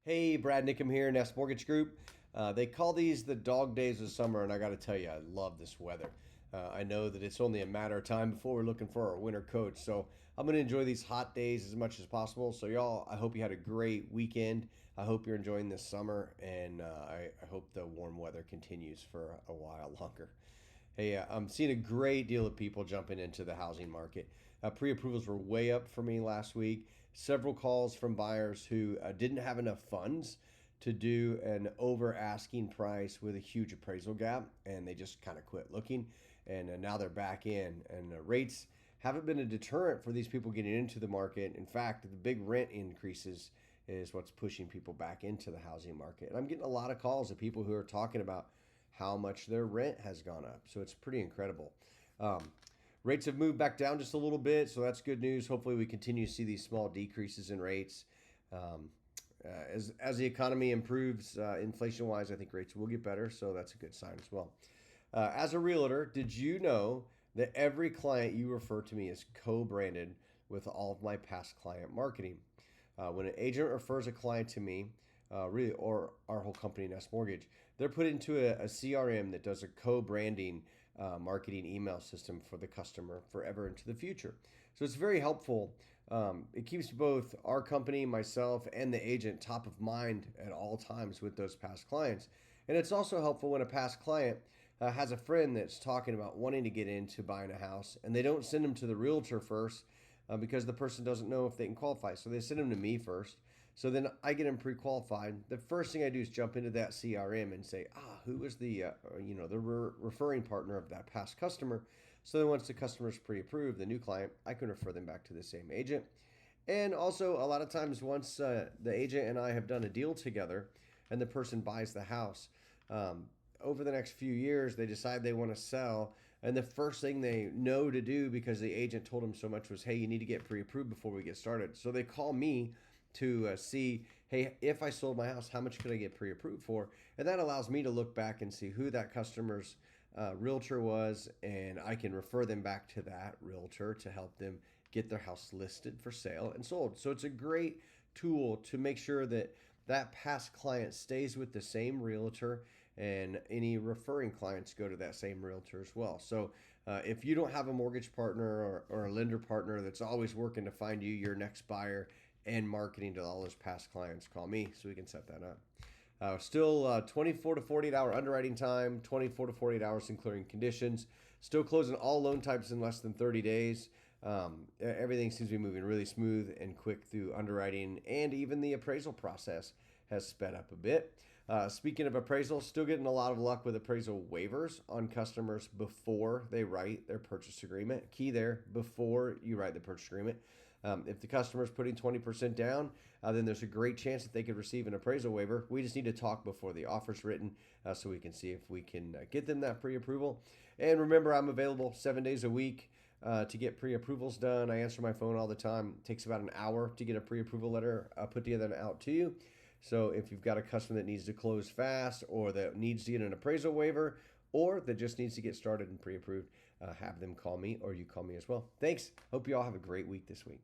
Hey, Brad Niccum here, Nest Mortgage Group. They call these the dog days of summer, and I got to tell you, I love this weather. I know that it's only a matter of time before we're looking for our winter coat, so I'm going to enjoy these hot days as much as possible. So, y'all, I hope you had a great weekend. I hope you're enjoying this summer, and I hope the warm weather continues for a while longer. Hey, I'm seeing a great deal of people jumping into the housing market. Pre-approvals were way up for me last week. Several calls from buyers who didn't have enough funds to do an over asking price with a huge appraisal gap, and they just kind of quit looking. And now they're back in, and rates haven't been a deterrent for these people getting into the market. In fact, the big rent increases is what's pushing people back into the housing market. And I'm getting a lot of calls of people who are talking about how much their rent has gone up. So it's pretty incredible. Um, Rates have moved back down just a little bit, so that's good news. Hopefully, we continue to see these small decreases in rates. As the economy improves, inflation wise, I think rates will get better, so that's a good sign as well. As a realtor, did you know that every client you refer to me is co-branded with all of my past client marketing? When an agent refers a client to me, really, or our whole company, Nest Mortgage, they're put into a CRM that does a co-branding marketing email system for the customer forever into the future. So it's very helpful. It keeps both our company, myself, and the agent top of mind at all times with those past clients. And it's also helpful when a past client has a friend that's talking about wanting to get into buying a house, and they don't send them to the realtor first because the person doesn't know if they can qualify. So they send them to me first. So then I get them pre-qualified. The first thing I do is jump into that CRM and say, who was the referring partner of that past customer. So then once the customer is pre-approved, the new client, I can refer them back to the same agent. And also a lot of times once the agent and I have done a deal together and the person buys the house, over the next few years, they decide they want to sell. And the first thing they know to do, because the agent told them so much, was, hey, you need to get pre-approved before we get started. So they call me to see, hey, if I sold my house, how much could I get pre-approved for? And that allows me to look back and see who that customer's realtor was, and I can refer them back to that realtor to help them get their house listed for sale and sold. So it's a great tool to make sure that that past client stays with the same realtor, and any referring clients go to that same realtor as well. So if you don't have a mortgage partner or a lender partner that's always working to find you your next buyer and marketing to all those past clients, call me so we can set that up. Still 24 to 48 hour underwriting time, 24 to 48 hours including conditions. Still closing all loan types in less than 30 days. Everything seems to be moving really smooth and quick through underwriting, and even the appraisal process has sped up a bit. Speaking of appraisal, still getting a lot of luck with appraisal waivers on customers before they write their purchase agreement. Key there, before you write the purchase agreement. If the customer is putting 20% down, then there's a great chance that they could receive an appraisal waiver. We just need to talk before the offer's written so we can see if we can get them that pre-approval. And remember, I'm available 7 days a week to get pre-approvals done. I answer my phone all the time. It takes about an hour to get a pre-approval letter put together and out to you. So if you've got a customer that needs to close fast, or that needs to get an appraisal waiver, or that just needs to get started and pre-approved, have them call me, or you call me as well. Thanks. Hope you all have a great week this week.